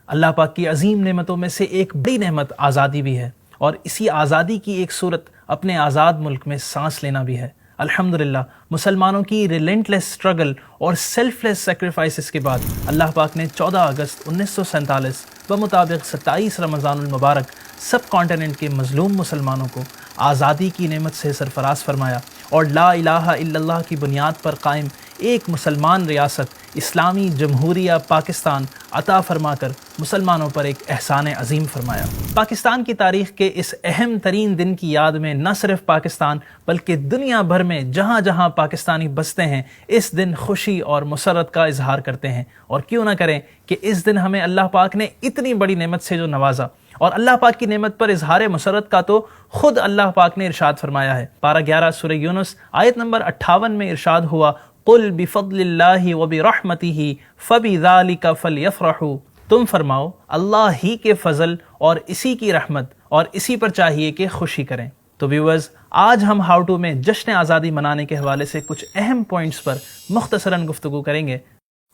اللہ پاک کی عظیم نعمتوں میں سے ایک بڑی نعمت آزادی بھی ہے، اور اسی آزادی کی ایک صورت اپنے آزاد ملک میں سانس لینا بھی ہے۔ الحمدللہ مسلمانوں کی ریلنٹلیس سٹرگل اور سیلف لیس سیکریفائسز کے بعد اللہ پاک نے 14 اگست 1947 بمطابق 27 رمضان المبارک سب کانٹیننٹ کے مظلوم مسلمانوں کو آزادی کی نعمت سے سرفراز فرمایا، اور لا الہ الا اللہ کی بنیاد پر قائم ایک مسلمان ریاست اسلامی جمہوریہ پاکستان عطا فرما کر مسلمانوں پر ایک احسان عظیم فرمایا۔ پاکستان کی تاریخ کے اس اہم ترین دن کی یاد میں نہ صرف پاکستان بلکہ دنیا بھر میں جہاں جہاں پاکستانی بستے ہیں اس دن خوشی اور مسرت کا اظہار کرتے ہیں، اور کیوں نہ کریں کہ اس دن ہمیں اللہ پاک نے اتنی بڑی نعمت سے جو نوازا، اور اللہ پاک کی نعمت پر اظہار مسرت کا تو خود اللہ پاک نے ارشاد فرمایا ہے۔ پارہ 11 سورہ یونس آیت نمبر 58 میں ارشاد ہوا، قُلْ بِفَضْلِ اللَّهِ وَبِرَحْمَتِهِ فَبِذَلِكَ فَلْيَفْرَحُوا، تم فرماؤ اللہ ہی کے فضل اور اسی کی رحمت اور اسی پر چاہیے کہ خوشی کریں۔ تو ویورز، آج ہم ہاؤ ٹو میں جشن آزادی منانے کے حوالے سے کچھ اہم پوائنٹس پر مختصراً گفتگو کریں گے۔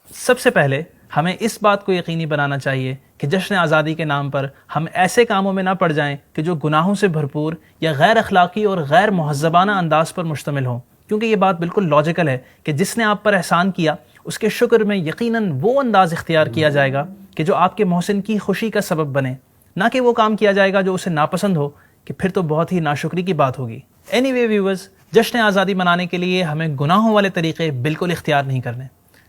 سب سے پہلے ہمیں اس بات کو یقینی بنانا چاہیے کہ جشن آزادی کے نام پر ہم ایسے کاموں میں نہ پڑ جائیں کہ جو گناہوں سے بھرپور یا غیر اخلاقی اور غیر مہذبانہ انداز پر مشتمل ہوں، کیونکہ یہ بات بالکل لاجیکل ہے کہ جس نے آپ پر احسان کیا اس کے شکر میں یقیناً وہ انداز اختیار کیا جائے گا کہ جو آپ کے محسن کی خوشی کا سبب بنے، نہ کہ وہ کام کیا جائے گا جو اسے ناپسند ہو، کہ پھر تو بہت ہی ناشکری کی بات ہوگی۔ اینی وے ویورز، جشن آزادی منانے کے لیے ہمیں گناہوں والے طریقے بالکل اختیار نہیں کرنے۔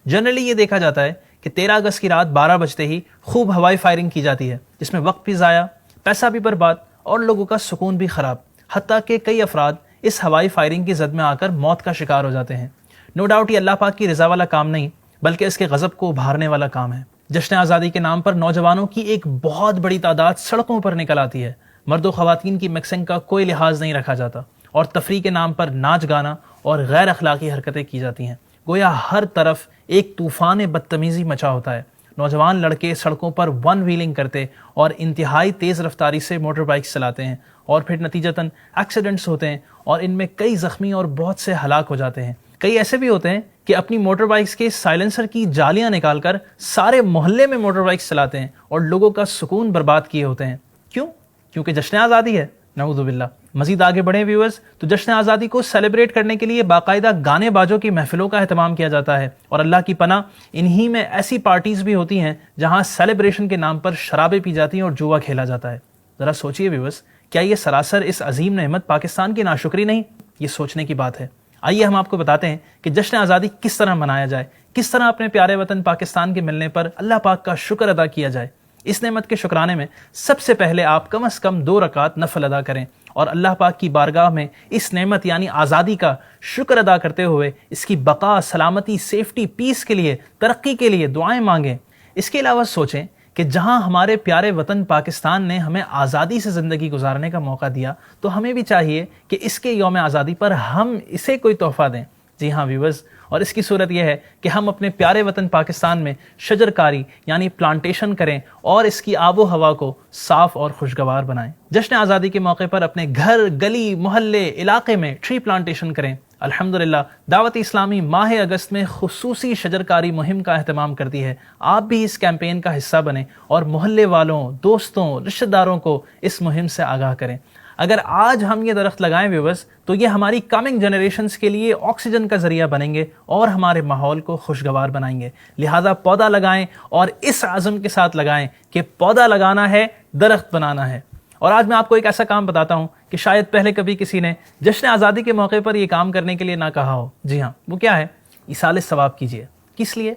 جنرلی یہ دیکھا جاتا ہے کہ 13 اگست کی رات 12 بجتے ہی خوب ہوائی فائرنگ کی جاتی ہے، جس میں وقت بھی ضائع، پیسہ بھی برباد اور لوگوں کا سکون بھی خراب، حتیٰ کہ کئی افراد اس ہوائی فائرنگ کی زد میں آ کر موت کا شکار ہو جاتے ہیں۔ نو ڈاؤٹ یہ اللہ پاک کی رضا والا کام نہیں بلکہ اس کے غضب کو ابھارنے والا کام ہے۔ جشن آزادی کے نام پر نوجوانوں کی ایک بہت بڑی تعداد سڑکوں پر نکل آتی ہے، مرد و خواتین کی مکسنگ کا کوئی لحاظ نہیں رکھا جاتا، اور تفریح کے نام پر ناچ گانا اور غیر اخلاقی حرکتیں کی جاتی ہیں۔ گویا ہر طرف ایک طوفان بدتمیزی مچا ہوتا ہے۔ نوجوان لڑکے سڑکوں پر ون ویلنگ کرتے اور انتہائی تیز رفتاری سے موٹر بائکس چلاتے ہیں، اور پھر نتیجتاً ایکسیڈنٹس ہوتے ہیں، اور ان میں کئی زخمی اور بہت سے ہلاک ہو جاتے ہیں۔ کئی ایسے بھی ہوتے ہیں کہ اپنی موٹر بائکس کے سائلنسر کی جالیاں نکال کر سارے محلے میں موٹر بائکس چلاتے ہیں اور لوگوں کا سکون برباد کیے ہوتے ہیں۔ کیوں؟ کیونکہ جشن آزادی ہے، نعوذ باللہ۔ مزید آگے بڑھیں ویورز، تو جشن آزادی کو سیلیبریٹ کرنے کے لیے باقاعدہ گانے باجوں کی محفلوں کا اہتمام کیا جاتا ہے، اور اللہ کی پناہ انہی میں ایسی پارٹیز بھی ہوتی ہیں جہاں سیلیبریشن کے نام پر شرابیں پی جاتی ہیں اور جوا کھیلا جاتا ہے۔ ذرا سوچئے ویورز، کیا یہ سراسر اس عظیم نعمت پاکستان کی ناشکری نہیں؟ یہ سوچنے کی بات ہے۔ آئیے ہم آپ کو بتاتے ہیں کہ جشن آزادی کس طرح منایا جائے، کس طرح اپنے پیارے وطن پاکستان کے ملنے پر اللہ پاک کا شکر ادا کیا جائے۔ اس نعمت کے شکرانے میں سب سے پہلے آپ کم از کم 2 رکعت نفل ادا کریں، اور اللہ پاک کی بارگاہ میں اس نعمت یعنی آزادی کا شکر ادا کرتے ہوئے اس کی بقا، سلامتی، سیفٹی، پیس کے لیے، ترقی کے لیے دعائیں مانگیں۔ اس کے علاوہ سوچیں کہ جہاں ہمارے پیارے وطن پاکستان نے ہمیں آزادی سے زندگی گزارنے کا موقع دیا، تو ہمیں بھی چاہیے کہ اس کے یوم آزادی پر ہم اسے کوئی تحفہ دیں۔ جی ہاں ویورز، اور اس کی صورت یہ ہے کہ ہم اپنے پیارے وطن پاکستان میں شجر کاری یعنی پلانٹیشن کریں اور اس کی آب و ہوا کو صاف اور خوشگوار بنائیں۔ جشن آزادی کے موقع پر اپنے گھر، گلی، محلے، علاقے میں ٹری پلانٹیشن کریں۔ الحمدللہ دعوت اسلامی ماہ اگست میں خصوصی شجر کاری مہم کا اہتمام کرتی ہے۔ آپ بھی اس کیمپین کا حصہ بنیں اور محلے والوں، دوستوں، رشتہ داروں کو اس مہم سے آگاہ کریں۔ اگر آج ہم یہ درخت لگائیں ویورز، تو یہ ہماری کمنگ جنریشنز کے لیے آکسیجن کا ذریعہ بنیں گے اور ہمارے ماحول کو خوشگوار بنائیں گے۔ لہٰذا پودا لگائیں اور اس عزم کے ساتھ لگائیں کہ پودا لگانا ہے، درخت بنانا ہے۔ اور آج میں آپ کو ایک ایسا کام بتاتا ہوں کہ شاید پہلے کبھی کسی نے جشن آزادی کے موقع پر یہ کام کرنے کے لیے نہ کہا ہو۔ جی ہاں، وہ کیا ہے؟ ایصال ثواب کیجیے۔ کس لیے؟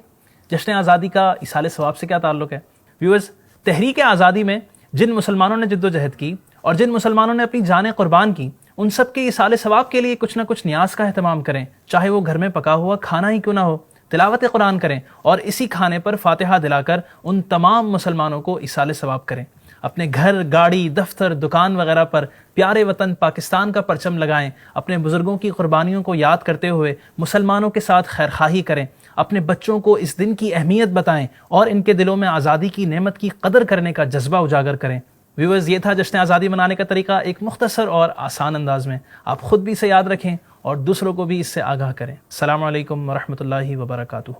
جشن آزادی کا ایصال ثواب سے کیا تعلق ہے؟ ویورز، تحریک آزادی میں جن مسلمانوں نے جد و جہد کی اور جن مسلمانوں نے اپنی جانیں قربان کی، ان سب کے ایصال ثواب کے لیے کچھ نہ کچھ نیاز کا اہتمام کریں، چاہے وہ گھر میں پکا ہوا کھانا ہی کیوں نہ ہو۔ تلاوت قرآن کریں اور اسی کھانے پر فاتحہ دلا کر ان تمام مسلمانوں کو ایصال ثواب کریں۔ اپنے گھر، گاڑی، دفتر، دکان وغیرہ پر پیارے وطن پاکستان کا پرچم لگائیں، اپنے بزرگوں کی قربانیوں کو یاد کرتے ہوئے مسلمانوں کے ساتھ خیرخواہی کریں، اپنے بچوں کو اس دن کی اہمیت بتائیں اور ان کے دلوں میں آزادی کی نعمت کی قدر کرنے کا جذبہ اجاگر کریں۔ ویورز، یہ تھا جشن آزادی منانے کا طریقہ ایک مختصر اور آسان انداز میں۔ آپ خود بھی اسے یاد رکھیں اور دوسروں کو بھی اس سے آگاہ کریں۔ السلام علیکم ورحمۃ اللہ وبرکاتہ۔